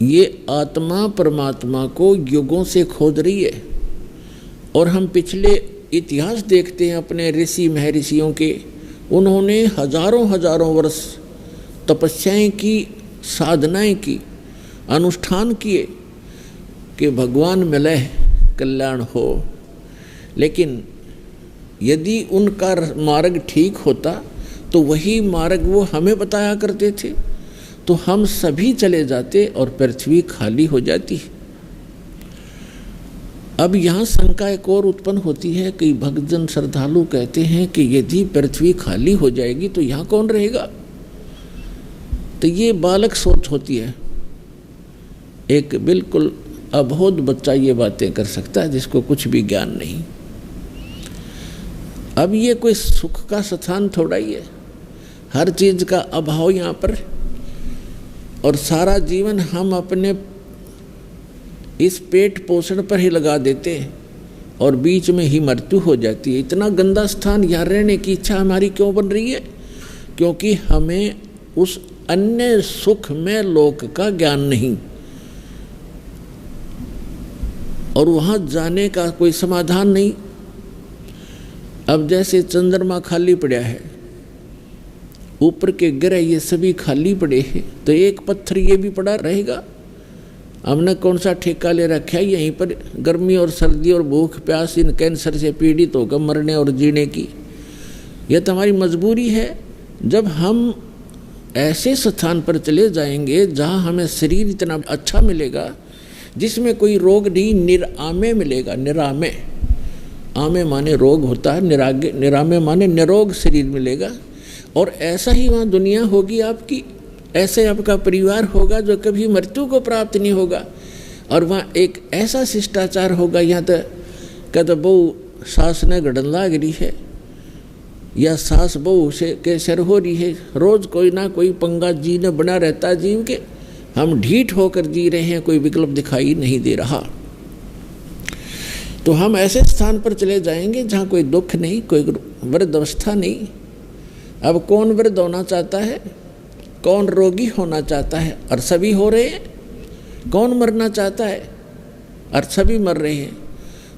ये आत्मा परमात्मा को युगों से खोज रही है। और हम पिछले इतिहास देखते हैं अपने ऋषि महर्षियों के, उन्होंने हजारों हजारों वर्ष तपस्याएं की, साधनाएं की, अनुष्ठान किए कि भगवान मिले कल्याण हो। लेकिन यदि उनका मार्ग ठीक होता तो वही मार्ग वो हमें बताया करते थे, तो हम सभी चले जाते और पृथ्वी खाली हो जाती। अब यहाँ शंका एक और उत्पन्न होती है कि भक्तजन श्रद्धालु कहते हैं कि यदि पृथ्वी खाली हो जाएगी तो यहाँ कौन रहेगा। तो ये बालक सोच होती है। एक बिल्कुल अबोध बच्चा ये बातें कर सकता है जिसको कुछ भी ज्ञान नहीं। अब ये कोई सुख का स्थान थोड़ा ही है, हर चीज का अभाव यहाँ पर, और सारा जीवन हम अपने इस पेट पोषण पर ही लगा देते हैं और बीच में ही मृत्यु हो जाती है। इतना गंदा स्थान यहाँ रहने की इच्छा हमारी क्यों बन रही है? क्योंकि हमें उस अन्य सुख में लोक का ज्ञान नहीं, और वहाँ जाने का कोई समाधान नहीं। अब जैसे चंद्रमा खाली पड़ा है, ऊपर के ग्रह ये सभी खाली पड़े हैं, तो एक पत्थर ये भी पड़ा रहेगा। हमने कौन सा ठेका ले रखा है यहीं पर गर्मी और सर्दी और भूख प्यास, इन कैंसर से पीड़ित होकर मरने और जीने की। यह तो हमारी मजबूरी है। जब हम ऐसे स्थान पर चले जाएंगे जहाँ हमें शरीर इतना अच्छा मिलेगा, जिसमें कोई रोग नहीं, निरामे मिलेगा। निरामे, आमे माने रोग होता है, निरामे माने निरोग शरीर मिलेगा। और ऐसा ही वहाँ दुनिया होगी आपकी, ऐसे आपका परिवार होगा जो कभी मृत्यु को प्राप्त नहीं होगा। और वहाँ एक ऐसा शिष्टाचार होगा, यहाँ तो कद बहु सास ने गड़न लाग रही है या सास बहु से के सर हो रही है, रोज कोई ना कोई पंगा जी ने बना रहता है जीव के। हम ढीठ होकर जी रहे हैं, कोई विकल्प दिखाई नहीं दे रहा। तो हम ऐसे स्थान पर चले जाएंगे जहाँ कोई दुख नहीं, कोई वृद्ध अवस्था नहीं। अब कौन वृद्ध होना चाहता है, कौन रोगी होना चाहता है, और सभी हो रहे हैं। कौन मरना चाहता है, और सभी मर रहे हैं।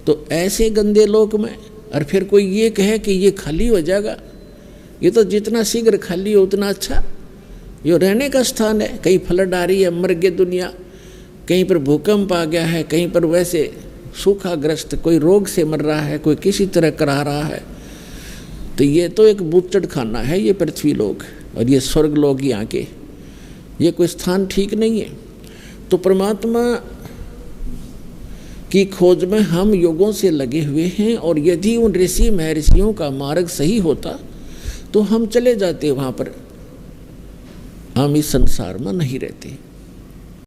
तो ऐसे गंदे लोक में और फिर कोई ये कहे कि ये खाली हो जाएगा, ये तो जितना शीघ्र खाली हो उतना अच्छा। ये रहने का स्थान है, कहीं फ्लड आ रही है, मर गई दुनिया, कहीं पर भूकंप आ गया है, कहीं पर वैसे सूखाग्रस्त कोई रोग से मर रहा है, कोई किसी तरह करा रहा है। तो ये तो एक बूचड़ खाना है ये पृथ्वी लोक, और ये स्वर्ग लोक यहाँ के, ये कोई स्थान ठीक नहीं है। तो परमात्मा की खोज में हम युगों से लगे हुए हैं, और यदि उन ऋषि महर्षियों का मार्ग सही होता तो हम चले जाते वहाँ पर, हम इस संसार में नहीं रहते।